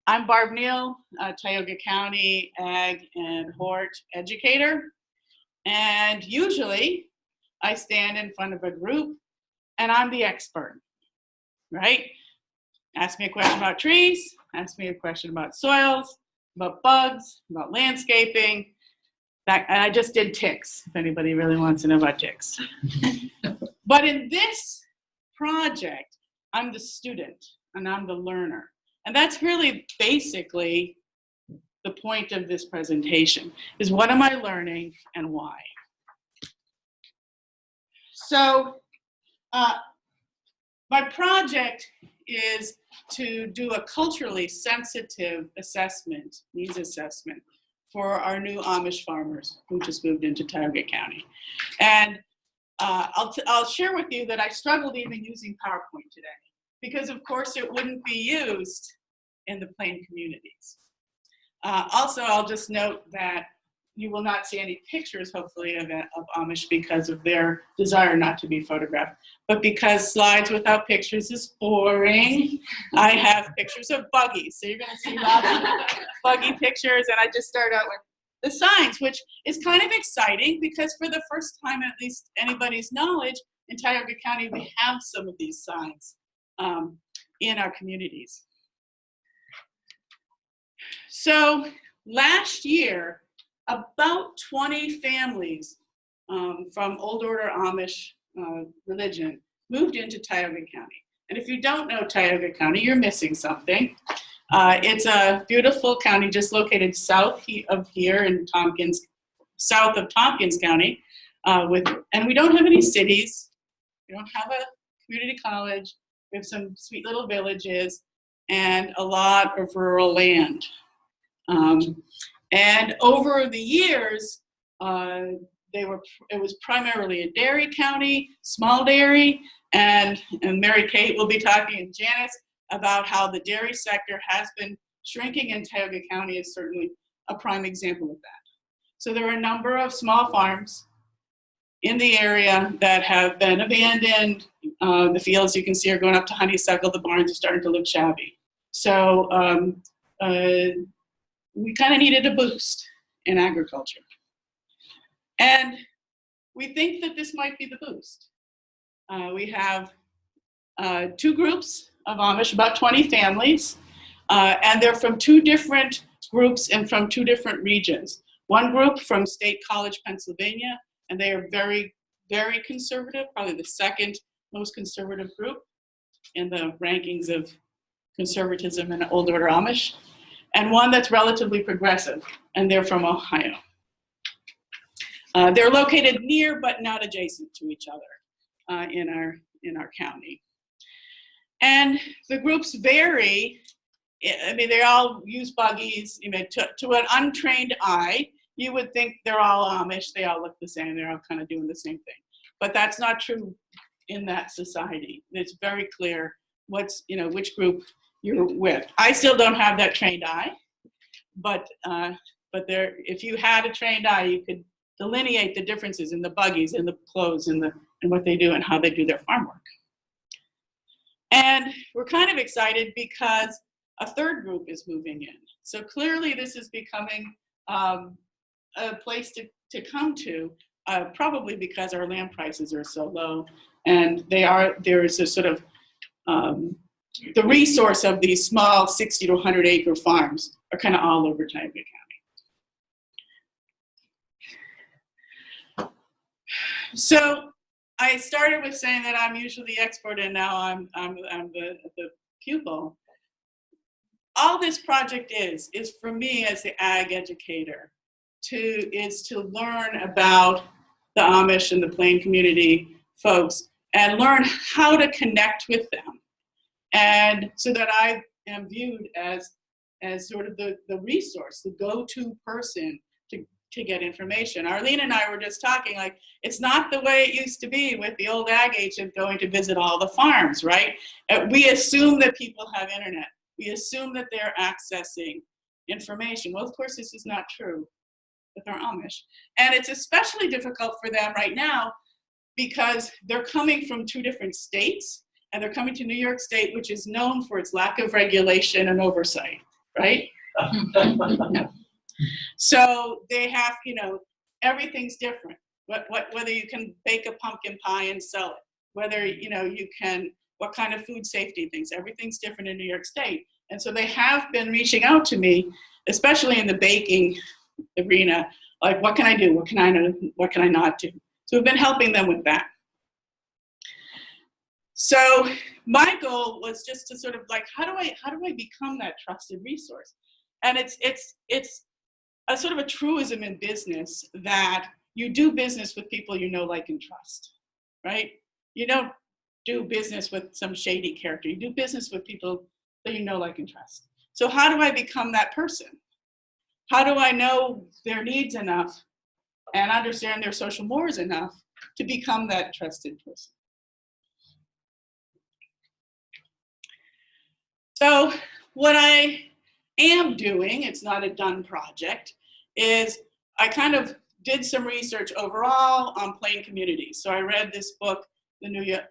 I'm Barb Neal, a Tioga County Ag and Hort educator. And usually I stand in front of a group and I'm the expert, right? Ask me a question about trees, ask me a question about soils, about bugs, about landscaping. And I just did ticks, if anybody really wants to know about ticks. But in this project, I'm the student and I'm the learner. And that's really basically the point of this presentation, is what am I learning and why? So my project is to do a culturally sensitive assessment, needs assessment, for our new Amish farmers who just moved into Tioga County. And I'll share with you that I struggled even using PowerPoint today, because of course it wouldn't be used in the plain communities. Also, I'll just note that you will not see any pictures, hopefully, of Amish because of their desire not to be photographed. But because slides without pictures is boring, I have pictures of buggies. So you're going to see lots of buggy pictures. And I just start out with the signs, which is kind of exciting because for the first time, at least anybody's knowledge, in Tioga County, we have some of these signs in our communities. So last year, about 20 families from Old Order Amish religion moved into Tioga County. And if you don't know Tioga County, you're missing something. It's a beautiful county just located south of here in Tompkins, south of Tompkins County. And we don't have any cities. We don't have a community college. We have some sweet little villages and a lot of rural land. And over the years, it was primarily a dairy county, small dairy, and Mary Kate will be talking, and Janice, about how the dairy sector has been shrinking, and Tioga County is certainly a prime example of that. So there are a number of small farms in the area that have been abandoned. The fields you can see are going up to honeysuckle. The barns are starting to look shabby. So we kind of needed a boost in agriculture. And we think that this might be the boost. We have two groups of Amish, about 20 families, and they're from two different groups and from two different regions. One group from State College, Pennsylvania, and they are very, very conservative, probably the second most conservative group in the rankings of conservatism in Old Order Amish. And one that's relatively progressive, and they're from Ohio. They're located near but not adjacent to each other in our county. And the groups vary. I mean, they all use buggies. You know, to an untrained eye, you would think they're all Amish. They all look the same. They're all kind of doing the same thing. But that's not true in that society. It's very clear which group you're with. I still don't have that trained eye, but there, if you had a trained eye, you could delineate the differences in the buggies and the clothes and what they do and how they do their farm work. And we're kind of excited because a third group is moving in. So clearly this is becoming a place to come to, probably because our land prices are so low, and there is a sort of the resource of these small 60 to 100 acre farms are kind of all over Tioga County. So I started with saying that I'm usually the expert, and now I'm the pupil. All this project is for me as the ag educator is to learn about the Amish and the plain community folks and learn how to connect with them. And so that I am viewed as sort of the resource, the go-to person to get information. Arlene and I were just talking, like, it's not the way it used to be with the old ag agent going to visit all the farms, right? We assume that people have internet. We assume that they're accessing information. Well, of course, this is not true with our Amish. And it's especially difficult for them right now because they're coming from two different states, and they're coming to New York State, which is known for its lack of regulation and oversight, right? No. So they have, everything's different. Whether you can bake a pumpkin pie and sell it, whether, you can, what kind of food safety things, everything's different in New York State. And so they have been reaching out to me, especially in the baking arena, like, what can I do? What can I not do? So we've been helping them with that. So my goal was just to sort of like, how do I become that trusted resource? And it's a sort of a truism in business that you do business with people you know, like, and trust, right? You don't do business with some shady character. You do business with people that you know, like, and trust. So how do I become that person? How do I know their needs enough and understand their social mores enough to become that trusted person? So what I am doing, it's not a done project, is I kind of did some research overall on plain communities. So I read this book, the New York,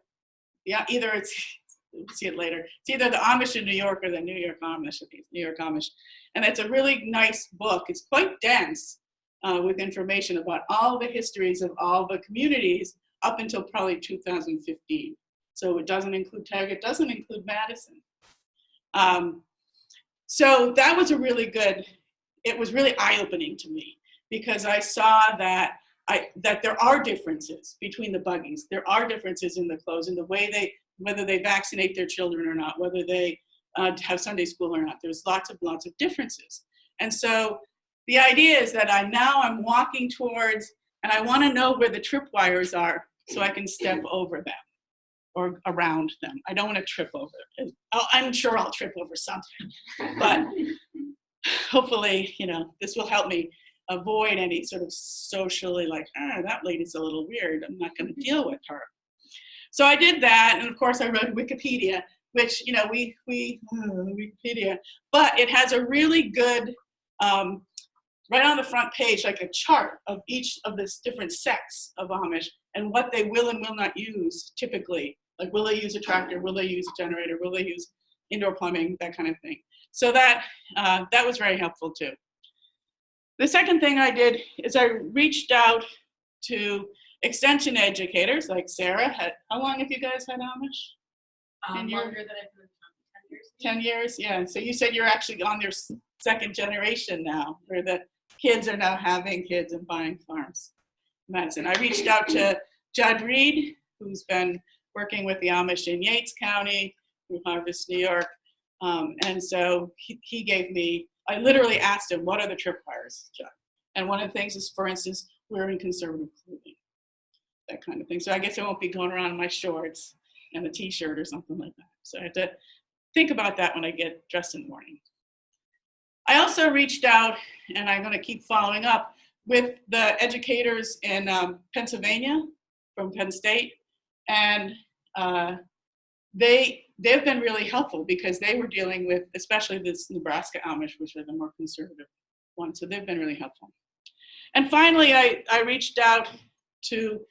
either it's, we'll see it later. It's either the Amish in New York or the New York Amish, New York Amish. And it's a really nice book. It's quite dense with information about all the histories of all the communities up until probably 2015. So it doesn't include Tag, it doesn't include Madison. So that was a really good, it was really eye-opening to me, because I saw that there are differences between the buggies. There are differences in the clothes, in the way whether they vaccinate their children or not, whether they have Sunday school or not. There's lots of differences. And so the idea is that I'm walking towards, and I want to know where the tripwires are so I can step over them or around them. I don't want to trip over it. I'm sure I'll trip over something, but hopefully, this will help me avoid any sort of socially like, that lady's a little weird, I'm not going to deal with her. So I did that, and of course I wrote Wikipedia, which, Wikipedia, but it has a really good, right on the front page, like a chart of each of this different sects of Amish and what they will and will not use typically. Like, will they use a tractor? Will they use a generator? Will they use indoor plumbing? That kind of thing. So that was very helpful too. The second thing I did is I reached out to extension educators like Sarah. How long have you guys had Amish? Longer than I've been 10 years. 10 years, yeah. So you said you're actually on your second generation now, where the kids are now having kids and buying farms. Madison. I reached out to Judd Reed, who's been working with the Amish in Yates County through Harvest, New York. And so he gave me, I literally asked him, what are the tripwires, Judd? And one of the things is, for instance, wearing conservative clothing, that kind of thing. So I guess I won't be going around in my shorts and a t-shirt or something like that. So I have to think about that when I get dressed in the morning. I also reached out, and I'm going to keep following up, with the educators in Pennsylvania from Penn State. And they've been really helpful, because they were dealing with, especially this Nebraska Amish, which are the more conservative ones. So they've been really helpful. And finally, I reached out to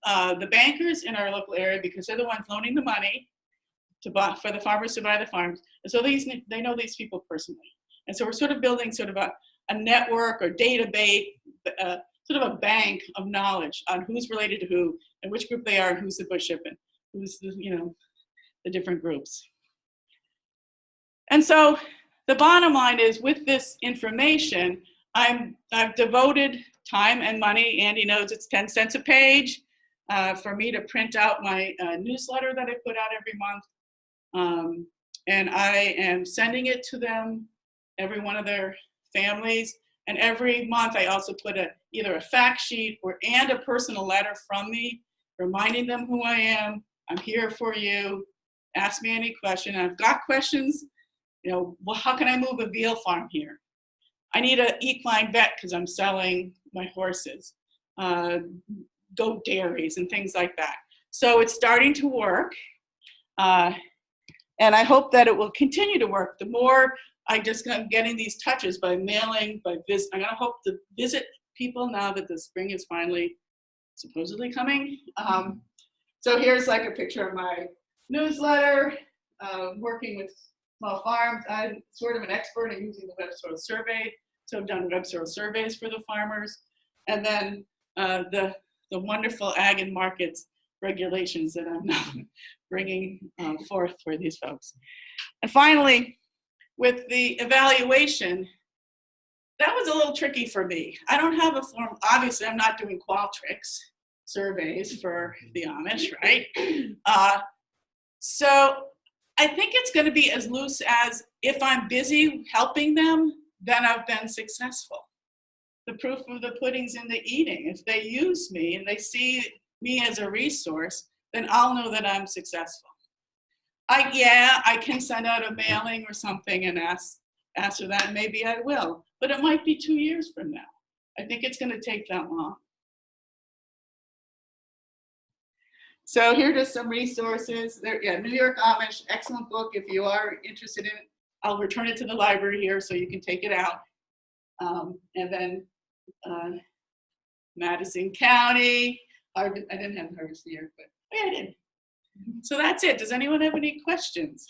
the bankers in our local area, because they're the ones loaning the money for the farmers to buy the farms. And so they know these people personally. And so we're sort of building sort of a network or database, sort of a bank of knowledge on who's related to who and which group they are and who's the bishop and who's the different groups. And so the bottom line is, with this information, I've devoted time and money. Andy knows it's 10 cents a page for me to print out my newsletter that I put out every month. And I am sending it to them, every one of their families. And every month I also put either a fact sheet and a personal letter from me, reminding them who I am. I'm here for you. Ask me any question. I've got questions. Well, how can I move a veal farm here? I need an equine vet because I'm selling my horses, goat dairies and things like that. So it's starting to work. And I hope that it will continue to work. The more I just am getting these touches by mailing, I'm going to hope to visit people now that the spring is finally supposedly coming. So here's like a picture of my newsletter, working with small farms. I'm sort of an expert in using the web soil survey. So I've done web soil surveys for the farmers. And then the wonderful ag and markets regulations that I'm now bringing forth for these folks. And finally, with the evaluation, that was a little tricky for me. I don't have a form. Obviously, I'm not doing Qualtrics surveys for the Amish, right? So I think it's going to be as loose as if I'm busy helping them, then I've been successful. The proof of the pudding's in the eating. If they use me and they see me as a resource, then I'll know that I'm successful. I can send out a mailing or something and ask for that, and maybe I will. But it might be 2 years from now. I think it's going to take that long. So here are just some resources. New York Amish, excellent book. If you are interested in it, I'll return it to the library here so you can take it out. And then Madison County. I didn't have Harvest here, but yeah, I did. So that's it. Does anyone have any questions?